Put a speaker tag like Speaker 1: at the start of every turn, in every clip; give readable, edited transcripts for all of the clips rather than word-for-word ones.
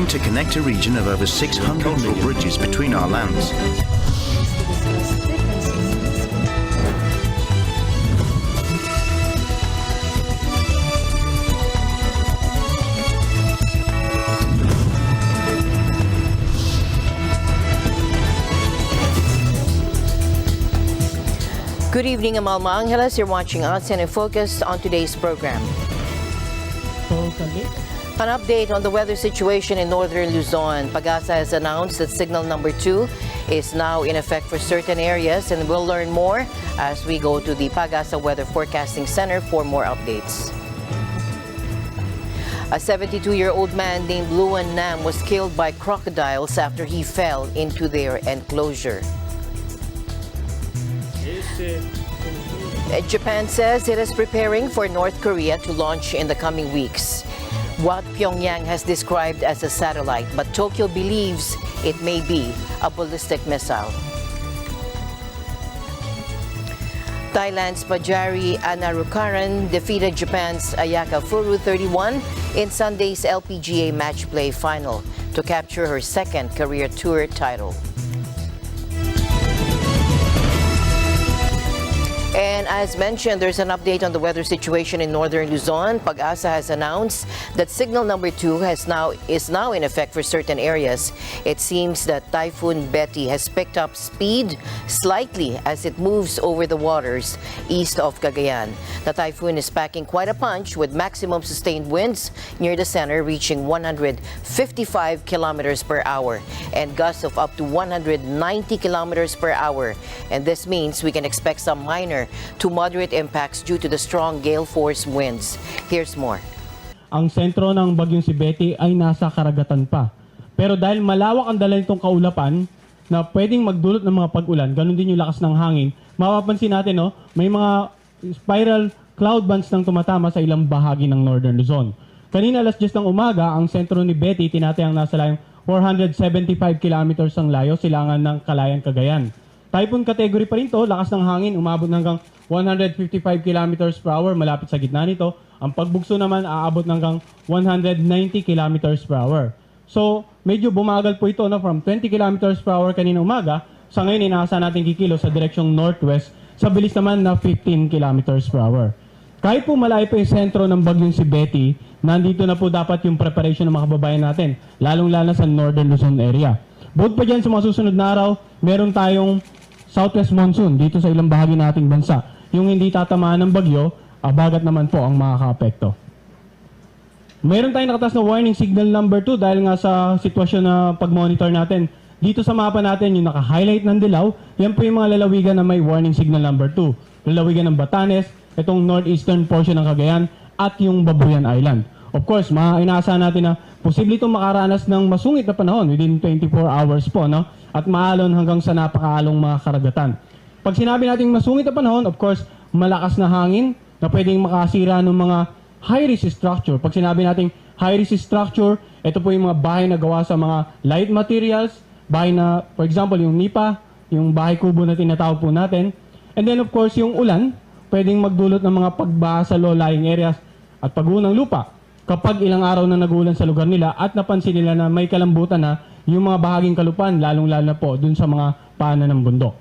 Speaker 1: working to connect a region of over 600 million bridges between our lands.
Speaker 2: Good evening, I'm Alma Angeles. You're watching ASEAN in Focus on today's program. An update on the weather situation in northern Luzon. Pag-asa has announced that signal number 2 is now in effect for certain areas, and we'll learn more as we go to the Pag-asa Weather Forecasting Center for more updates. A 72-year-old man named Luan Nam was killed by crocodiles after he fell into their enclosure. Japan says it is preparing for North Korea to launch in the coming weeks what Pyongyang has described as a satellite, but Tokyo believes it may be a ballistic missile. Thailand's Pajari Anarukaran defeated Japan's Ayaka Furu 31 in Sunday's LPGA match play final to capture her second career tour title. And as mentioned, there's an update on the weather situation in northern Luzon. Pag-asa has announced that signal number 2 is now in effect for certain areas. It seems that Typhoon Betty has picked up speed slightly as it moves over the waters east of Cagayan. The typhoon is packing quite a punch with maximum sustained winds near the center reaching 155 kilometers per hour and gusts of up to 190 kilometers per hour. And this means we can expect some minor to moderate impacts due to the strong gale force winds. Here's more.
Speaker 3: Ang sentro ng bagyong si Betty ay nasa karagatan pa. Pero dahil malawak ang dala nitong kaulapan na pwedeng magdulot ng mga pag-ulan, ganun din yung lakas ng hangin, mapapansin natin may mga spiral cloud bands nang tumatama sa ilang bahagi ng northern Luzon. Kanina alas 10 ng umaga, ang sentro ni Betty tinatayang nasa layong 475 kilometers ang layo silangan ng Kalayan, Cagayan. Typhoon category pa rin to, lakas ng hangin, umabot hanggang 155 kilometers per hour malapit sa gitna nito. Ang pagbugso naman aabot hanggang 190 kilometers per hour. So, medyo bumagal po ito from 20 kilometers per hour kanina umaga. Sa ngayon, inaasahan natin kikilo sa direksyong northwest sa bilis naman na 15 kilometers per hour. Kahit po malayo po yung sentro ng bagyong si Betty, nandito na po dapat yung preparation ng mga kababayan natin, lalong-lalo sa northern Luzon area. Bukod pa dyan sa mga susunod na araw, meron tayong southwest monsoon dito sa ilang bahagi nating bansa. Yung hindi tatamaan ng bagyo, bagat naman po ang makaka-apekto. Meron tayong nakatas na warning signal number 2 dahil nga sa sitwasyon na pag-monitor natin. Dito sa mapa natin, yung naka-highlight ng dilaw, yan po yung mga lalawigan na may warning signal number 2. Lalawigan ng Batanes, itong northeastern portion ng Cagayan, at yung Babuyan Island. Of course, inaasahan natin na posible itong makaranas ng masungit na panahon within 24 hours po, at maalon hanggang sa napakaalong mga karagatan. Pag sinabi natin masungit na panahon, of course, malakas na hangin na pwedeng makasira ng mga high-risk structure. Pag sinabi natin high-risk structure, ito po yung mga bahay na gawa sa mga light materials, bahay na, for example, yung nipa, yung bahay kubo na tinatawag po natin. And then, of course, yung ulan, pwedeng magdulot ng mga pagbaha sa low-lying areas at pag-uho ng lupa kapag ilang araw na nagulan sa lugar nila at napansin nila na may kalambutan na yung mga bahaging kalupaan, lalong-lalo na po dun sa mga paanan ng bundok.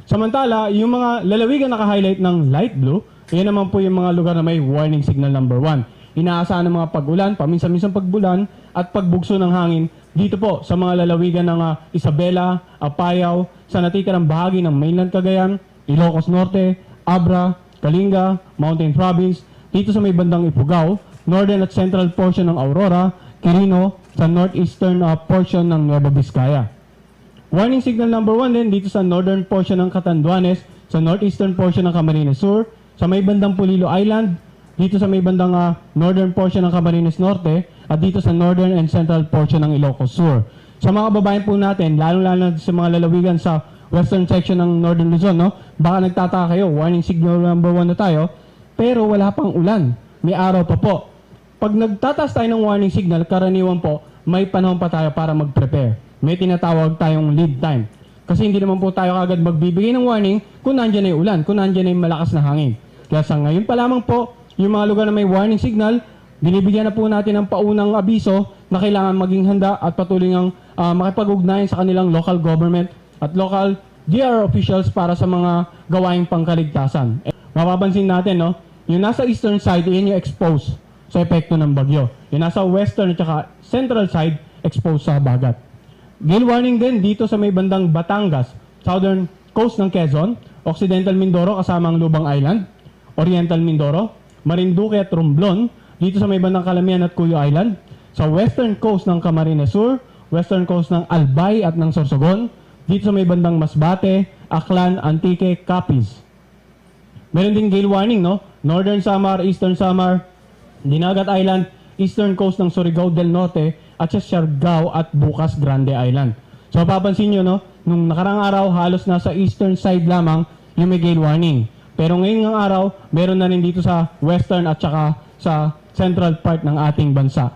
Speaker 3: Samantala, yung mga lalawigan naka-highlight ng light blue, yan naman po yung mga lugar na may warning signal number 1. Inaasahan ng mga pag-ulan, paminsan-minsan pagbulan at pagbugso ng hangin dito po sa mga lalawigan ng Isabela, Apayao, sa natitirang bahagi ng mainland Cagayan, Ilocos Norte, Abra, Kalinga, Mountain Province, dito sa may bandang Ifugao, northern at central portion ng Aurora, Quirino, sa northeastern portion ng Nueva Vizcaya. Warning signal number 1 din dito sa northern portion ng Catanduanes, sa northeastern portion ng Camarines Sur, sa may bandang Pulilo Island, dito sa may bandang northern portion ng Camarines Norte, at dito sa northern and central portion ng Ilocos Sur. Sa mga kababayan po natin, lalong-lalo sa mga lalawigan sa western section ng northern Luzon, baka nagtataka kayo, warning signal number 1 na tayo, pero wala pang ulan, may araw pa po. Pag nagtataas tayo ng warning signal, karaniwan po, may panahon pa tayo para mag-prepare. May tinatawag tayong lead time. Kasi hindi naman po tayo agad magbibigay ng warning kung nandiyan ay ulan, kung nandiyan ay malakas na hangin. Kaya sa ngayon pa lamang po, yung mga lugar na may warning signal, Binibigyan na po natin ng paunang abiso na kailangan maging handa at patuloy ng makipag-ugnayan sa kanilang local government at local DR officials para sa mga gawaing pangkaligtasan. Mapapansin natin, no, yung nasa eastern side, yan yung exposed sa epekto ng bagyo. Yung nasa western at saka central side, exposed sa bagat. Gale warning din dito sa may bandang Batangas, southern coast ng Quezon, Occidental Mindoro kasama ang Lubang Island, Oriental Mindoro, Marinduque at Romblon, dito sa may bandang Calamian at Cuyo Island, sa western coast ng Camarines Sur, western coast ng Albay at ng Sorsogon, dito sa may bandang Masbate, Aklan, Antique, Capiz. Meron din gale warning, no? Northern Samar, Eastern Samar, Dinagat Island, eastern coast ng Surigao del Norte, at sa Siargao at Bukas Grande Island. So papansin nyo, no? Nung nakarang araw, halos nasa eastern side lamang yung may gale warning. Pero ngayon ng araw, meron na rin dito sa western at saka sa central part ng ating bansa.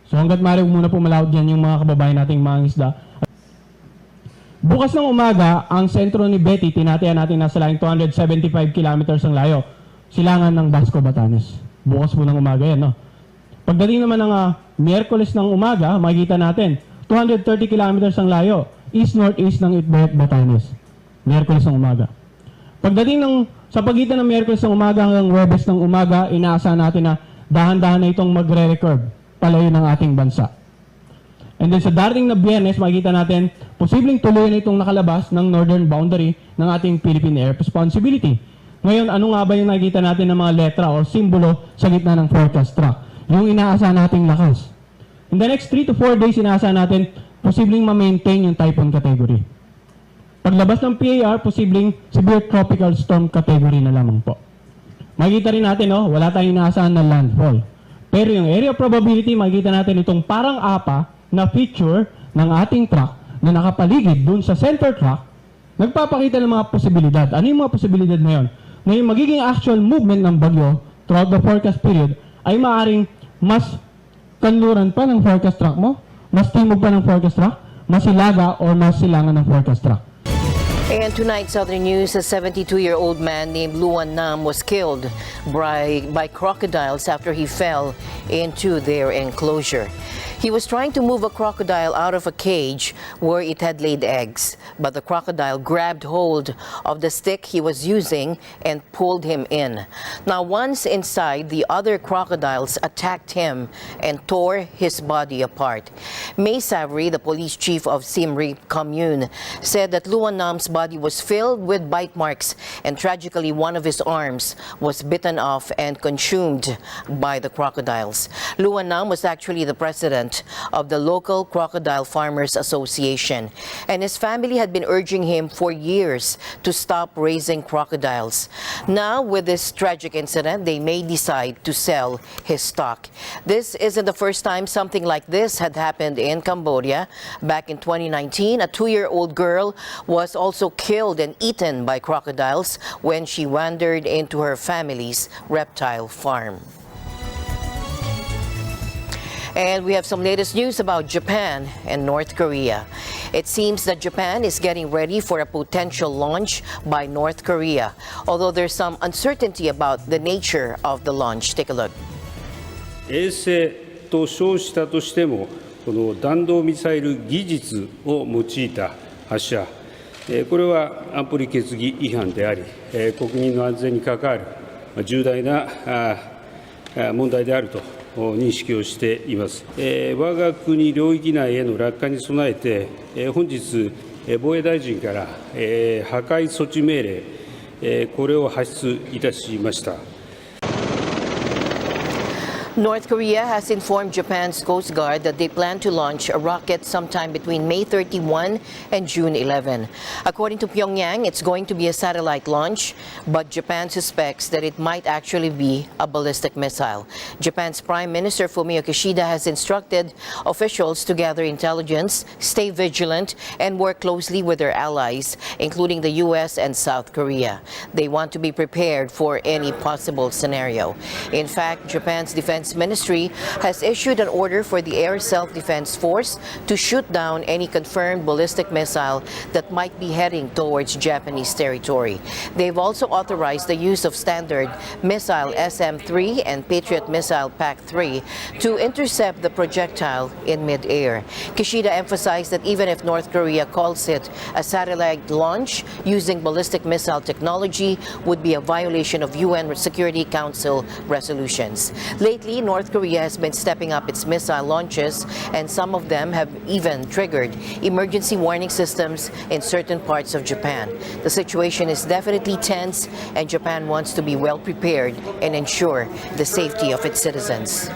Speaker 3: So hanggat maaari muna po malawad yan yung mga kababayan nating mga isda. Bukas ng umaga, ang sentro ni Betty, tinatayan natin nasa laing 275 kilometers ang layo. Silangan ng Basco, Batanes. Bukas po ng umaga yan, no? Pagdating naman ng Miyerkules ng umaga, makikita natin, 230 kilometers ang layo. East-northeast ng Itbayat, Batanes. Miyerkules ng umaga. Pagdating sa pagitan ng Miyerkules ng umaga hanggang Huwebes ng umaga, inaasahan natin na dahan-dahan na itong magre-recurve palayo ng ating bansa. And then sa darating na Biyernes, makikita natin, posibleng tuloy na itong nakalabas ng northern boundary ng ating Philippine Air Responsibility. Ngayon, ano nga ba yung nakikita natin ng mga letra o simbolo sa gitna ng forecast track? Yung inaasahan nating lakas. In the next 3 to 4 days, inaasahan natin, posibleng ma-maintain yung typhoon category. Paglabas ng PAR, posibleng severe tropical storm category na lamang po. Makikita rin natin, no, wala tayong inaasahan na landfall. Pero yung area probability, makikita natin itong parang apa na feature ng ating track na nakapaligid dun sa center track, nagpapakita ng mga posibilidad. Ano yung mga posibilidad na yun? Na yung magiging actual movement ng bagyo throughout the forecast period ay maaaring mas kanluran pa ng forecast track mo, mas timog pa ng forecast track, mas silaga o mas silangan ng forecast track.
Speaker 2: And tonight, Southern News, a 72-year-old man named Luan Nam was killed by crocodiles after he fell into their enclosure. He was trying to move a crocodile out of a cage where it had laid eggs, but the crocodile grabbed hold of the stick he was using and pulled him in. Now, once inside, the other crocodiles attacked him and tore his body apart. May Savary, the police chief of Siem Reap Commune, said that Luan Nam's body was filled with bite marks, and tragically, one of his arms was bitten off and consumed by the crocodiles. Luan Nam was actually the president of the local Crocodile Farmers Association, and his family had been urging him for years to stop raising crocodiles. Now, with this tragic incident, they may decide to sell his stock. This isn't the first time something like this had happened in Cambodia. Back in 2019, a 2-year-old girl was also killed and eaten by crocodiles when she wandered into her family's reptile farm. And we have some latest news about Japan and North Korea. It seems that Japan is getting ready for a potential launch by North Korea, although there's some uncertainty about the nature of the launch. Take a look.
Speaker 4: 衛星と称したとしても、この弾道ミサイル技術を用いた発射、これは安保理決議違反であり、国民の安全に関わる重大な問題であると認識をしています。我が国領域内への落下に備えて、本日、防衛大臣から破壊措置命令、これを発出いたしました。
Speaker 2: North Korea has informed Japan's Coast Guard that they plan to launch a rocket sometime between May 31 and June 11. According to Pyongyang, it's going to be a satellite launch, but Japan suspects that it might actually be a ballistic missile. Japan's Prime Minister Fumio Kishida has instructed officials to gather intelligence, stay vigilant, and work closely with their allies, including the U.S. and South Korea. They want to be prepared for any possible scenario. In fact, Japan's Defense Defense Ministry has issued an order for the Air Self-Defense Force to shoot down any confirmed ballistic missile that might be heading towards Japanese territory. They've also authorized the use of Standard Missile SM-3 and Patriot Missile PAC-3 to intercept the projectile in mid-air. Kishida emphasized that even if North Korea calls it a satellite launch using ballistic missile technology would be a violation of UN Security Council resolutions. Lately, North Korea has been stepping up its missile launches, and some of them have even triggered emergency warning systems in certain parts of Japan. The situation is definitely tense, and Japan wants to be well prepared and ensure the safety of its citizens.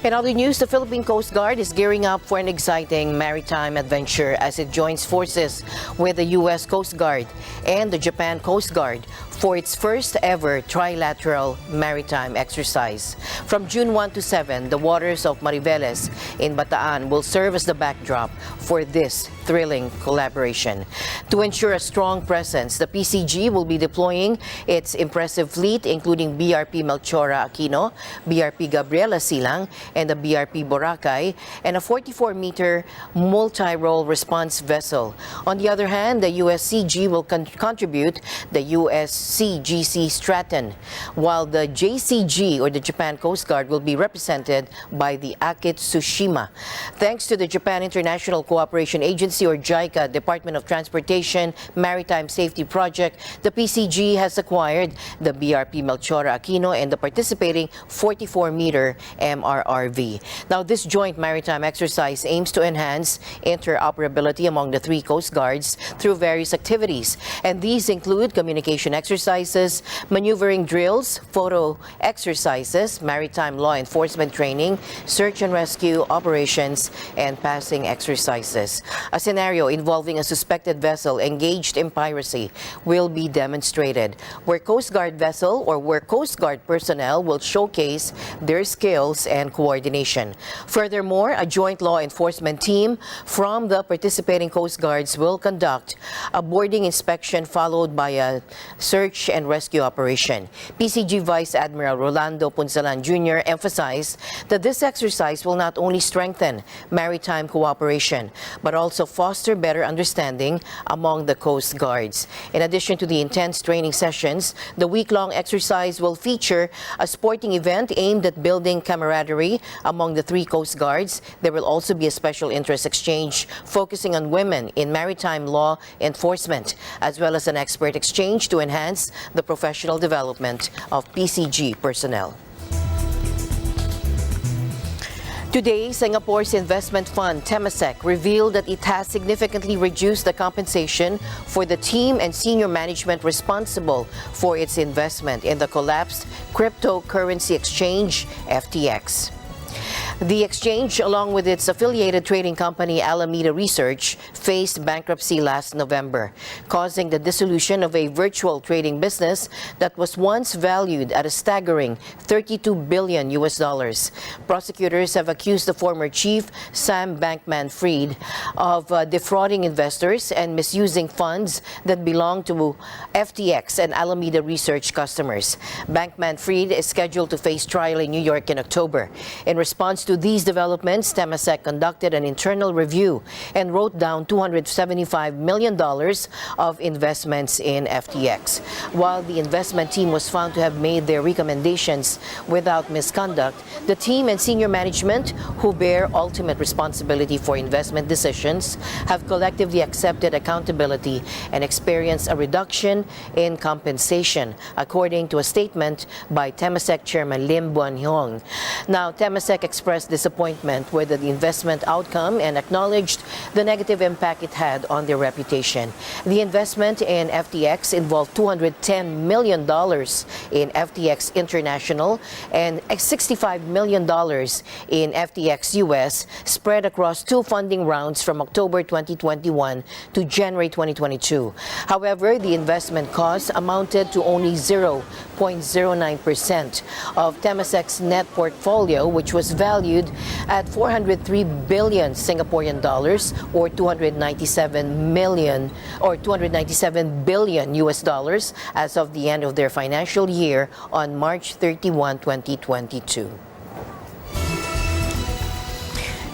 Speaker 2: In other news, the Philippine Coast Guard is gearing up for an exciting maritime adventure as it joins forces with the U.S. Coast Guard and the Japan Coast Guard for its first ever trilateral maritime exercise. From June 1 to 7, the waters of Mariveles in Bataan will serve as the backdrop for this thrilling collaboration. To ensure a strong presence, the PCG will be deploying its impressive fleet, including BRP Melchora Aquino, BRP Gabriela Silang, and the BRP Boracay, and a 44-meter multi-role response vessel. On the other hand, the USCG will contribute the USCGC Stratton, while the JCG, or the Japan Coast Guard, will be represented by the Akitsushima. Thanks to the Japan International Cooperation Agency, or JICA, Department of Transportation Maritime Safety Project, the PCG has acquired the BRP Melchora Aquino and the participating 44-meter MRRV. Now, this joint maritime exercise aims to enhance interoperability among the three Coast Guards through various activities, and these include communication exercises, maneuvering drills, photo exercises, maritime law enforcement training, search and rescue operations, and passing exercises. A scenario involving a suspected vessel engaged in piracy will be demonstrated, where Coast Guard vessel or where Coast Guard personnel will showcase their skills and coordination. Furthermore, a joint law enforcement team from the participating Coast Guards will conduct a boarding inspection followed by a search and rescue operation. PCG Vice Admiral Rolando Punsalan Jr. emphasized that this exercise will not only strengthen maritime cooperation, but also foster better understanding among the Coast Guards. In addition to the intense training sessions, the week-long exercise will feature a sporting event aimed at building camaraderie among the three Coast Guards. There will also be a special interest exchange focusing on women in maritime law enforcement, as well as an expert exchange to enhance the professional development of PCG personnel. Today, Singapore's investment fund, Temasek, revealed that it has significantly reduced the compensation for the team and senior management responsible for its investment in the collapsed cryptocurrency exchange, FTX. The exchange, along with its affiliated trading company Alameda Research, faced bankruptcy last November, causing the dissolution of a virtual trading business that was once valued at a staggering $32 billion. Prosecutors have accused the former chief, Sam Bankman-Fried, of defrauding investors and misusing funds that belong to FTX and Alameda Research customers. Bankman-Fried is scheduled to face trial in New York in October. In response to these developments, Temasek conducted an internal review and wrote down $275 million of investments in FTX. While the investment team was found to have made their recommendations without misconduct, the team and senior management, who bear ultimate responsibility for investment decisions, have collectively accepted accountability and experienced a reduction in compensation, according to a statement by Temasek Chairman Lim Buan-hyong. Now, Temasek expressed disappointment with the investment outcome and acknowledged the negative impact it had on their reputation. The investment in FTX involved $210 million in FTX International and $65 million in FTX US, spread across two funding rounds from October 2021 to January 2022. However, the investment cost amounted to only 0.09% of Temasek's net portfolio, which was valued at 403 billion Singaporean dollars or 297 billion US dollars as of the end of their financial year on March 31, 2022.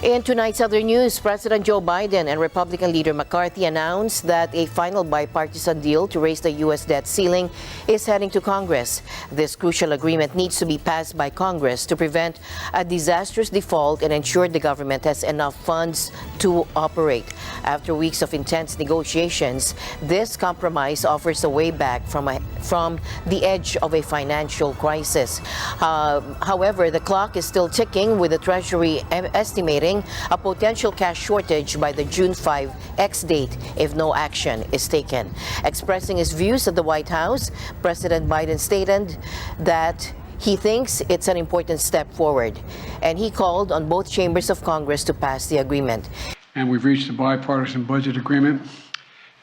Speaker 2: In tonight's other news, President Joe Biden and Republican leader McCarthy announced that a final bipartisan deal to raise the U.S. debt ceiling is heading to Congress. This crucial agreement needs to be passed by Congress to prevent a disastrous default and ensure the government has enough funds to operate. After weeks of intense negotiations, this compromise offers a way back from the edge of a financial crisis. However, the clock is still ticking, with the Treasury estimating a potential cash shortage by the June 5 ex-date if no action is taken. Expressing his views at the White House, President Biden stated that he thinks it's an important step forward, and he called on both chambers of Congress to pass the agreement.
Speaker 5: And we've reached a bipartisan budget agreement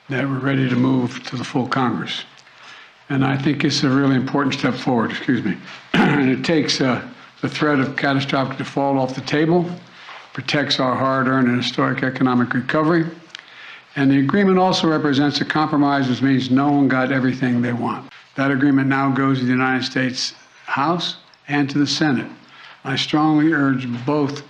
Speaker 5: that we're ready to move to the full Congress. And I think it's a really important step forward, and it takes the threat of catastrophic default off the table, protects our hard-earned and historic economic recovery. And the agreement also represents a compromise, which means no one got everything they want. That agreement now goes to the United States House and to the Senate. I strongly urge both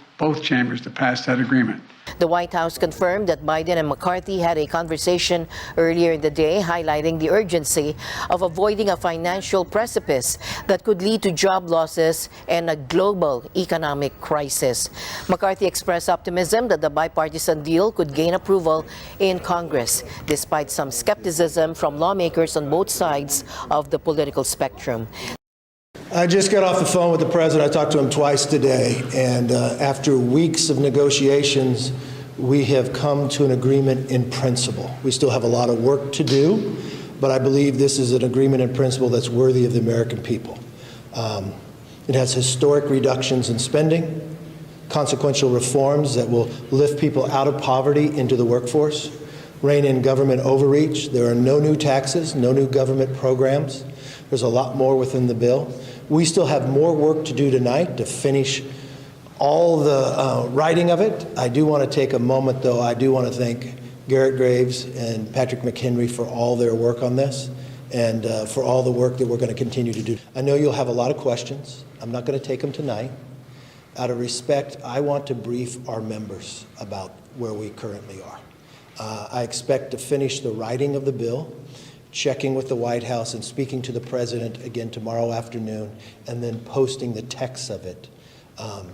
Speaker 5: chambers to pass that agreement.
Speaker 2: The White House confirmed that Biden and McCarthy had a conversation earlier in the day, highlighting the urgency of avoiding a financial precipice that could lead to job losses and a global economic crisis. McCarthy expressed optimism that the bipartisan deal could gain approval in Congress, despite some skepticism from lawmakers on both sides of the political spectrum.
Speaker 6: I just got off the phone with the president. I talked to him twice today, and after weeks of negotiations, we have come to an agreement in principle. We still have a lot of work to do, but I believe this is an agreement in principle that's worthy of the American people. It has historic reductions in spending, consequential reforms that will lift people out of poverty into the workforce, rein in government overreach. There are no new taxes, no new government programs. There's a lot more within the bill. We still have more work to do tonight to finish all the writing of it. I do want to take a moment, though. I do want to thank Garrett Graves and Patrick McHenry for all their work on this and for all the work that we're going to continue to do. I know you'll have a lot of questions. I'm not going to take them tonight. Out of respect, I want to brief our members about where we currently are. I expect to finish the writing of the bill, checking with the White House and speaking to the president again tomorrow afternoon, and then posting the text of it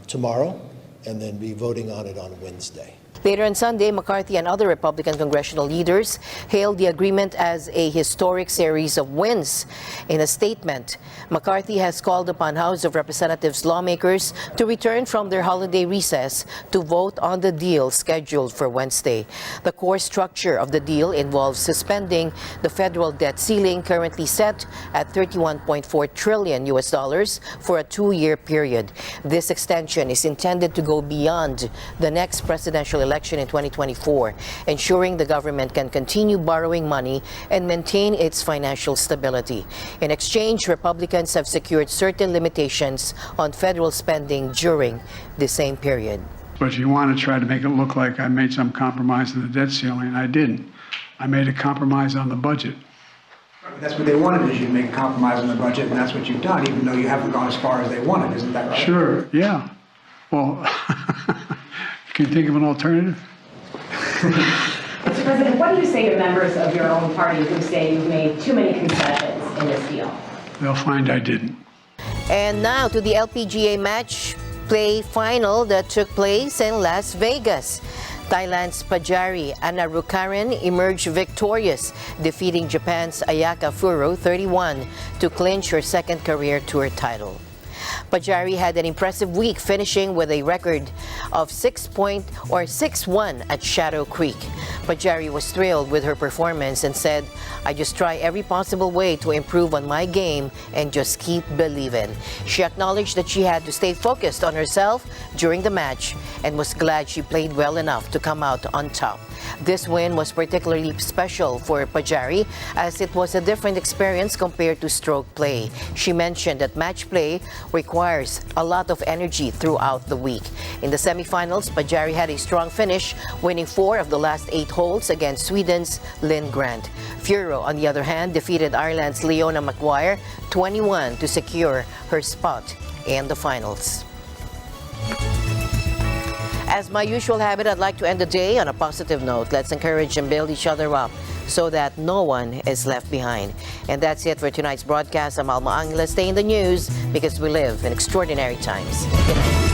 Speaker 6: tomorrow, and then be voting on it on Wednesday.
Speaker 2: Later on Sunday, McCarthy and other Republican congressional leaders hailed the agreement as a historic series of wins. In a statement, McCarthy has called upon House of Representatives lawmakers to return from their holiday recess to vote on the deal scheduled for Wednesday. The core structure of the deal involves suspending the federal debt ceiling, currently set at $31.4 trillion US dollars, for a 2-year period. This extension is intended to go beyond the next presidential election in 2024, ensuring the government can continue borrowing money and maintain its financial stability. In exchange, Republicans have secured certain limitations on federal spending during the same period.
Speaker 5: But if you want to try to make it look like I made some compromise on the debt ceiling, I didn't. I made a compromise on the budget.
Speaker 7: That's what they wanted, is you to make a compromise on the budget, and that's what you've done, even though you haven't gone as far as they wanted. Isn't that right?
Speaker 5: Sure, yeah. Well, can you think of an alternative?
Speaker 8: Mr. President, what do you say to members of your own party who say you've made too many concessions in this deal?
Speaker 5: They'll find I didn't.
Speaker 2: And now to the LPGA match play final that took place in Las Vegas. Thailand's Pajari Anarukaran emerged victorious, defeating Japan's Ayaka Furo 31 to clinch her second career tour title. Pajari had an impressive week, finishing with a record of 6-1 at Shadow Creek. Pajari was thrilled with her performance and said, "I just try every possible way to improve on my game and just keep believing." She acknowledged that she had to stay focused on herself during the match and was glad she played well enough to come out on top. This win was particularly special for Pajari as it was a different experience compared to stroke play. She mentioned that match play requires a lot of energy throughout the week. In the semifinals, Pajari had a strong finish, winning 4 of the last 8 holes against Sweden's Lynn Grant. Furo, on the other hand, defeated Ireland's Leona McGuire 21 to secure her spot in the finals. As my usual habit, I'd like to end the day on a positive note. Let's encourage and build each other up so that no one is left behind. And that's it for tonight's broadcast. I'm Alma Angela. Stay in the news because we live in extraordinary times. Good night.